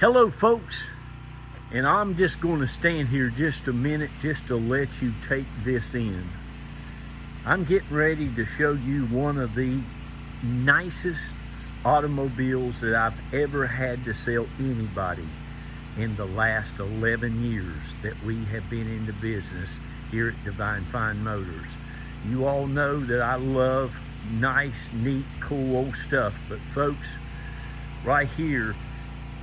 Hello folks, and I'm just going to stand here just a minute just to let you take this in. I'm getting ready to show you one of the nicest automobiles that I've ever had to sell anybody in the last 11 years that we have been in the business here at Divine Fine Motors. You all know that I love nice, neat, cool old stuff, but folks, right here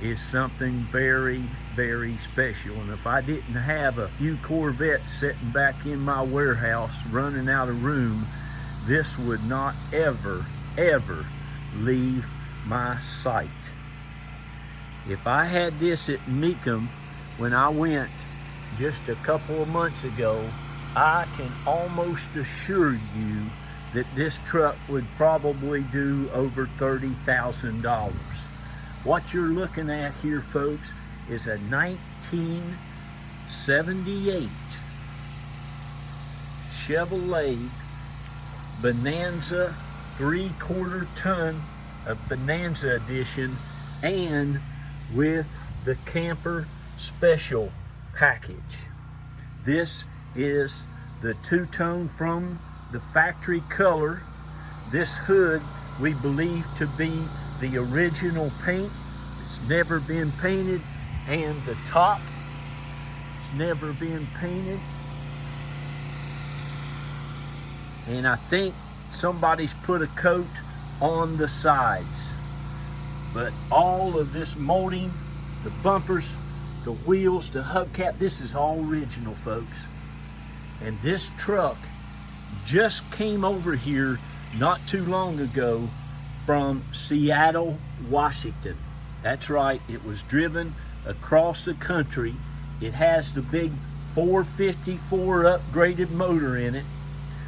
is something very, very special. And if I didn't have a few Corvettes sitting back in my warehouse running out of room, this would not ever leave my sight. If I had this at Mecum when I went just a couple of months ago, I can almost assure you that this truck would probably do over $30,000. What you're looking at here, folks, is a 1978 Chevrolet Bonanza 3/4 ton of Bonanza edition, and with the camper special package. This is the two-tone from the factory color. This hood we believe to be the original paint. It's never been painted, and the top has never been painted. And I think somebody's put a coat on the sides. But all of this molding, the bumpers, the wheels, the hubcap, this is all original, folks. And this truck just came over here not too long ago from Seattle, Washington. That's right, it was driven across the country. It has the big 454 upgraded motor in it.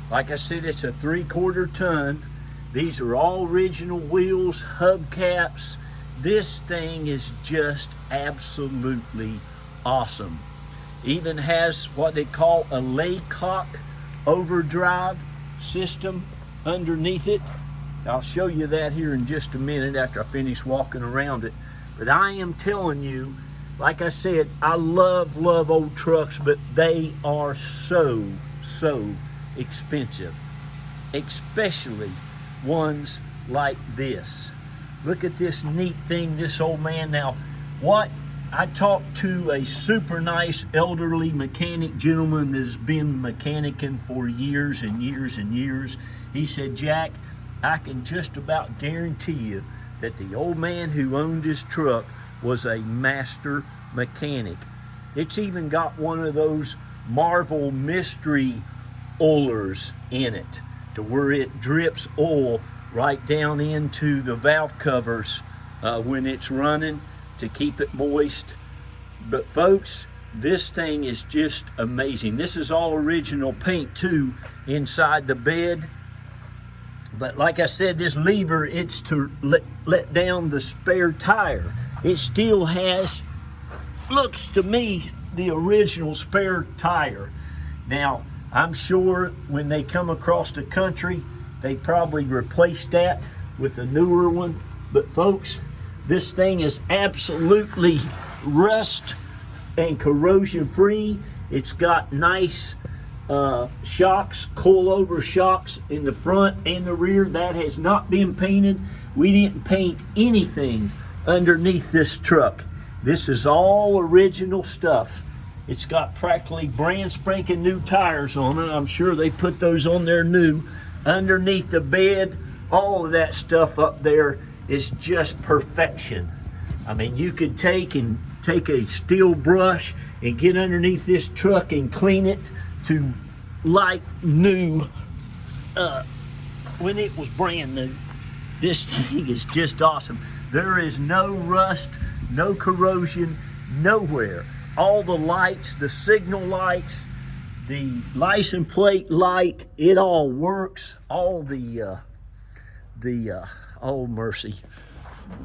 Like I said, it's a 3/4 ton. These are all original wheels, hubcaps. This thing is just absolutely awesome. Even has what they call a Laylock-Overdrive system underneath it. I'll show you that here in just a minute after I finish walking around it. But I am telling you, like I said, I love old trucks, but they are so expensive, especially ones like this. Look at this neat thing, this old man. Now, I talked to a super nice elderly mechanic gentleman that's been mechanicking for years and years and years. He said, Jack, I can just about guarantee you that the old man who owned this truck was a master mechanic. It's even got one of those Marvel mystery oilers in it, to where it drips oil right down into the valve covers when it's running to keep it moist. But folks, this thing is just amazing. This is all original paint too inside the bed. But like I said, this lever, it's to let down the spare tire. It still has, looks to me, the original spare tire. Now, I'm sure when they come across the country, they probably replaced that with a newer one. But folks, this thing is absolutely rust and corrosion free. It's got nice shocks, coilover shocks in the front and the rear. That has not been painted. We didn't paint anything underneath this truck. This is all original stuff. It's got practically brand spanking new tires on it. I'm sure they put those on there new. Underneath the bed, all of that stuff up there is just perfection. I mean, you could take a steel brush and get underneath this truck and clean it to like new when it was brand new. This thing is just awesome. There is no rust, no corrosion, nowhere. All the lights, the signal lights, the license plate light, it all works. All the oh mercy,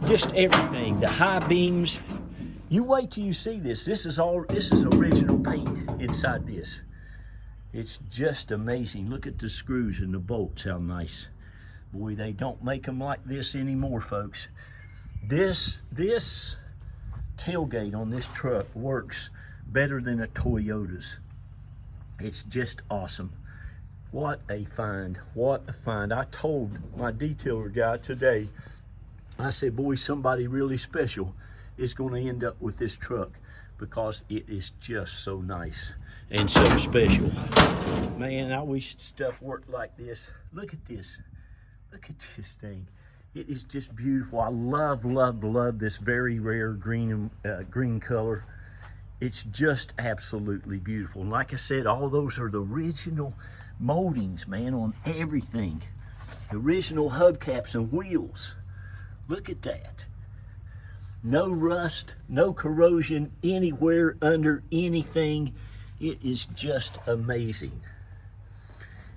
just everything, the high beams. You wait till you see this. This is original paint inside this. It's just amazing. Look at the screws and the bolts, how nice. Boy, they don't make them like this anymore, folks. This tailgate on this truck works better than a Toyota's. It's just awesome. What a find, what a find. I told my detailer guy today, I said, boy, somebody really special is going to end up with this truck because it is just so nice and so special. Man, I wish stuff worked like this. Look at this. Look at this thing. It is just beautiful. I love, love, love this very rare green color. It's just absolutely beautiful. And like I said, all those are the original moldings, man, on everything. The original hubcaps and wheels. Look at that. No rust, no corrosion anywhere under anything. It is just amazing.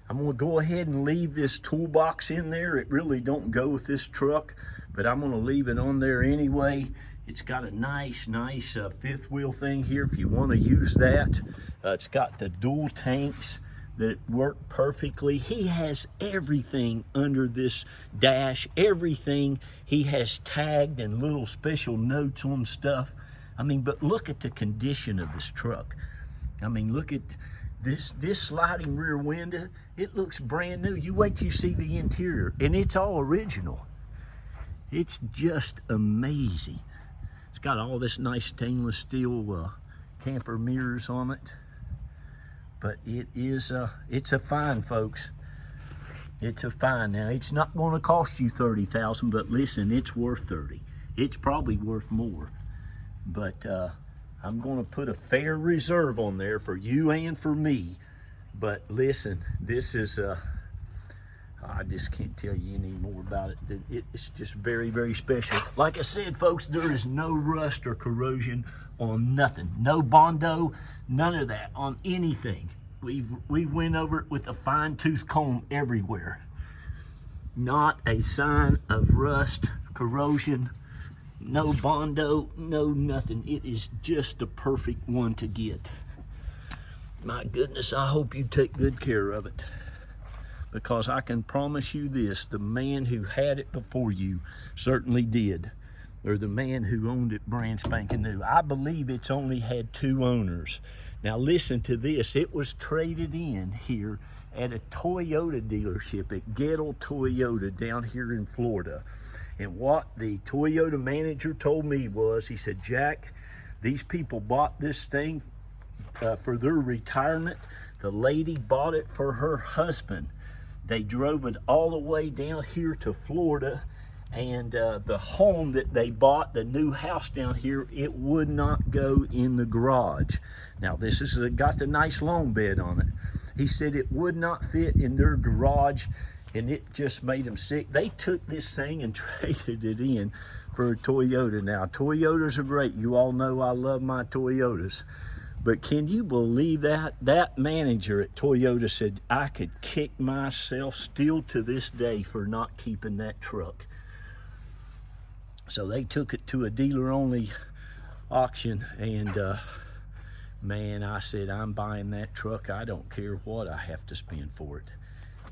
I'm gonna go ahead and leave this toolbox in there. It really don't go with this truck, but I'm gonna leave it on there anyway. It's got a nice fifth wheel thing here if you want to use that. It's got the dual tanks that work perfectly. He has everything under this dash, everything he has tagged and little special notes on stuff. I mean, but look at the condition of this truck. I mean, look at this sliding rear window. It looks brand new. You wait till you see the interior, and it's all original. It's just amazing. It's got all this nice stainless steel camper mirrors on it. But it is it's a find, folks. It's a find. Now, it's not going to cost you $30,000, but listen, it's worth 30. It's probably worth more. But I'm going to put a fair reserve on there for you and for me. But listen, this is I just can't tell you any more about it. It's just very, very special. Like I said, folks, there is no rust or corrosion on nothing. No Bondo, none of that on anything. We've went over it with a fine-tooth comb everywhere. Not a sign of rust, corrosion, no Bondo, no nothing. It is just the perfect one to get. My goodness, I hope you take good care of it. Because I can promise you this, the man who had it before you certainly did. Or the man who owned it brand spanking new. I believe it's only had 2 owners. Now listen to this, it was traded in here at a Toyota dealership at Gettle Toyota down here in Florida. And what the Toyota manager told me was, he said, Jack, these people bought this thing for their retirement. The lady bought it for her husband. They drove it all the way down here to Florida, and the home that they bought, the new house down here, it would not go in the garage. Now this is got the nice long bed on it. He said it would not fit in their garage, and it just made them sick. They took this thing and traded it in for a Toyota. Now Toyotas are great. You all know I love my Toyotas. But can you believe that? That manager at Toyota said, I could kick myself still to this day for not keeping that truck. So they took it to a dealer-only auction, and man, I said, I'm buying that truck. I don't care what I have to spend for it.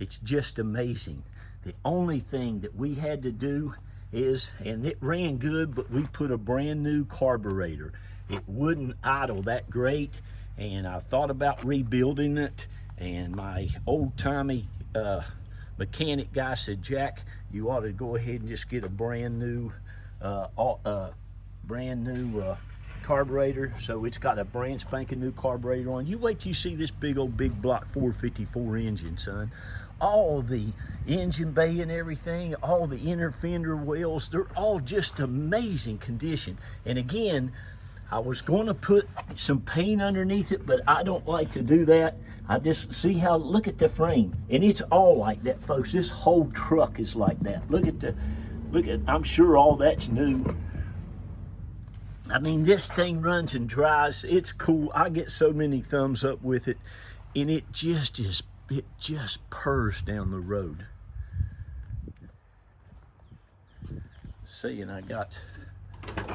It's just amazing. The only thing that we had to do is, and it ran good, but we put a brand new carburetor. It wouldn't idle that great, and I thought about rebuilding it, and my old-timey mechanic guy said, Jack, you ought to go ahead and just get a brand new carburetor. So it's got a brand spanking new carburetor on. You wait till you see this big block 454 engine, son. All the engine bay and everything, all the inner fender wells, they're all just amazing condition. And again, I was going to put some paint underneath it, but I don't like to do that. I just see how, look at the frame. And it's all like that, folks. This whole truck is like that. Look at, I'm sure all that's new. I mean, this thing runs and dries. It's cool. I get so many thumbs up with it, and it just purrs down the road. See, and I got,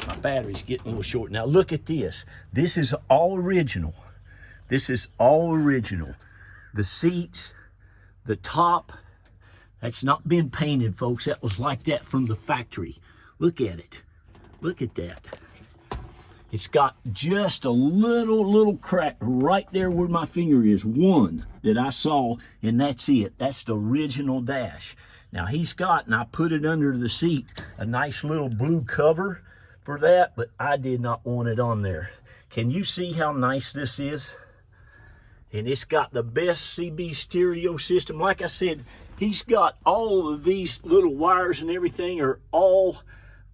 my battery's getting a little short. Now look at this. This is all original. This is all original. The seats, the top, that's not been painted, folks. That was like that from the factory. Look at it. Look at that. It's got just a little crack right there where my finger is, one that I saw, and that's it. That's the original dash. Now he's got, and I put it under the seat, a nice little blue cover for that, but I did not want it on there. Can you see how nice this is? And it's got the best CB stereo system. Like I said, he's got all of these little wires and everything are all,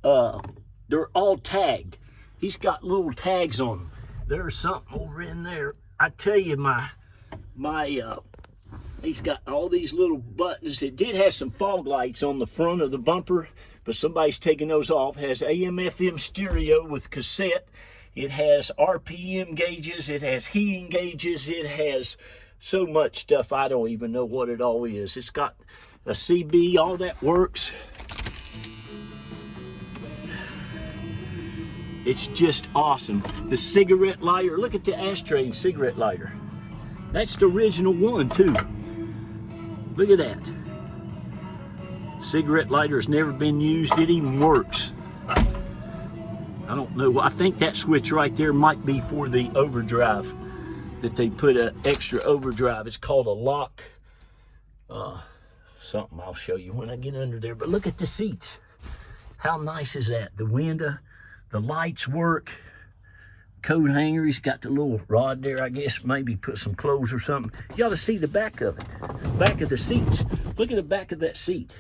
they're all tagged. He's got little tags on them. There's something over in there. I tell you, he's got all these little buttons. It did have some fog lights on the front of the bumper, but somebody's taking those off. It has AM, FM stereo with cassette. It has RPM gauges. It has heating gauges. It has so much stuff. I don't even know what it all is. It's got a CB. All that works. It's just awesome. The cigarette lighter, look at the ashtray and cigarette lighter. That's the original one too. Look at that. Cigarette lighter has never been used. It even works. I don't know. I think that switch right there might be for the overdrive, that they put an extra overdrive. It's called a lock. Something I'll show you when I get under there. But look at the seats. How nice is that? The window. The lights work. Coat hanger, he's got the little rod there, I guess, maybe put some clothes or something. You ought to see the back of it. Back of the seats. Look at the back of that seat.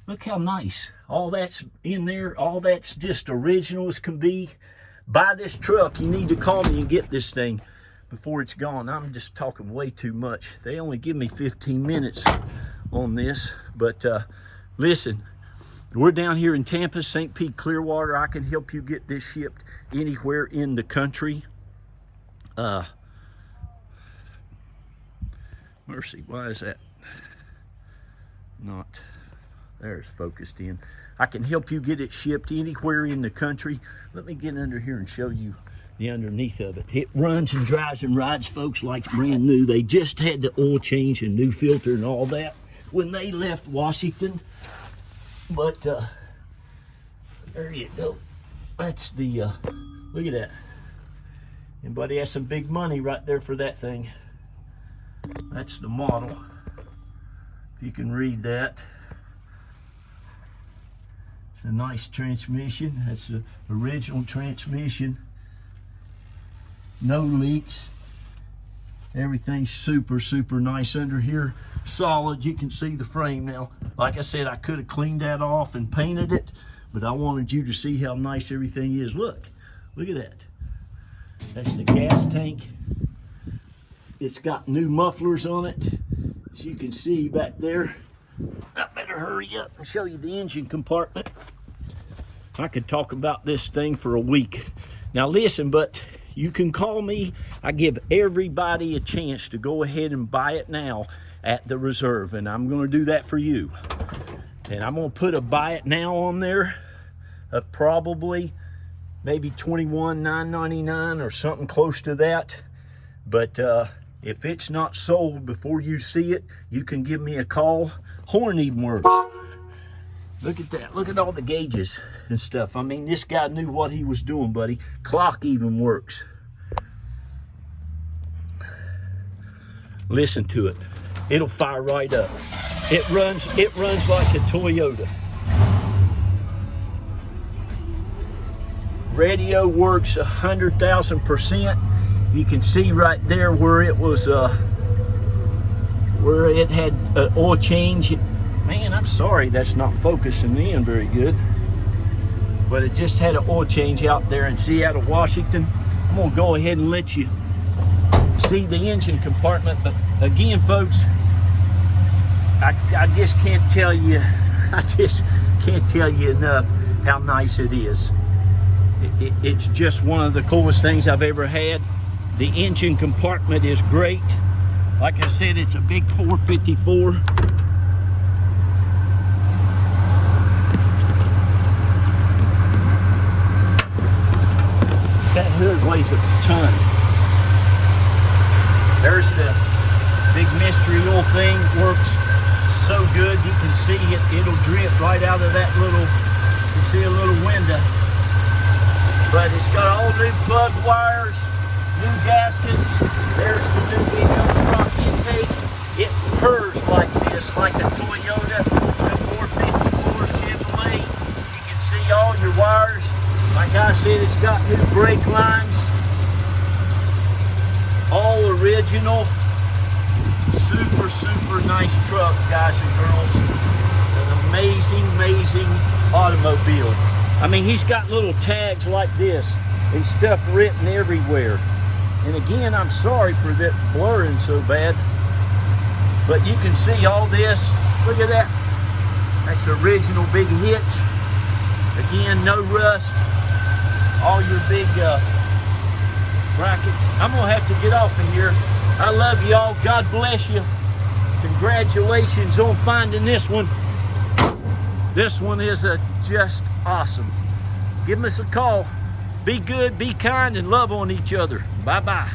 Look how nice. All that's in there. All that's just original as can be. Buy this truck. You need to call me and get this thing before it's gone. I'm just talking way too much. They only give me 15 minutes on this. But listen. We're down here in Tampa, St. Pete, Clearwater. I can help you get this shipped anywhere in the country. Mercy, why is that not? There's focused in. I can help you get it shipped anywhere in the country. Let me get under here and show you the underneath of it. It runs and drives and rides, folks, like brand new. They just had the oil change and new filter and all that when they left Washington. But there you go. That's the look at that. Anybody has some big money right there for that thing. That's the model, if you can read that. It's a nice transmission. That's the original transmission. No leaks. Everything's super nice under here. Solid. You can see the frame now. Like I said, I could have cleaned that off and painted it, but I wanted you to see how nice everything is. Look at that. That's the gas tank. It's got new mufflers on it, as you can see back there. I better hurry up and show you the engine compartment. I could talk about this thing for a week. Now listen, but you can call me. I give everybody a chance to go ahead and buy it now at the reserve, and I'm going to do that for you. And I'm going to put a buy it now on there of probably maybe $21,999 or something close to that. But if it's not sold before you see it, you can give me a call. Horn even works. Look at that. Look at all the gauges and stuff. I mean, this guy knew what he was doing, buddy. Clock even works. Listen to it. It'll fire right up. It runs like a Toyota. Radio works 100,000%. You can see right there where it was, where it had an oil change. Man, I'm sorry that's not focusing in very good. But it just had an oil change out there in Seattle, Washington. I'm gonna go ahead and let you see the engine compartment. But again, folks, I just can't tell you, enough how nice it is. It's just one of the coolest things I've ever had. The engine compartment is great. Like I said, it's a big 454. That hood weighs a ton. There's the big mystery oil thing. Works so good. You can see it. It'll drip right out of that little, you see a little window. But it's got new plug wires, new gaskets. There's the new big rock intake. It purrs like this, like a Toyota, the 454 Chevrolet. You can see all your wires. Like I said, it's got new brake lines. All original. Super, super nice truck, guys and girls. An amazing, amazing automobile. I mean, he's got little tags like this and stuff written everywhere. And again, I'm sorry for that blurring so bad, but you can see all this. Look at that. That's the original big hitch. Again, no rust. All your big brackets. I'm gonna have to get off in here. I love y'all. God bless you. Congratulations on finding this one. This one is just awesome. Give us a call. Be good, be kind, and love on each other. Bye-bye.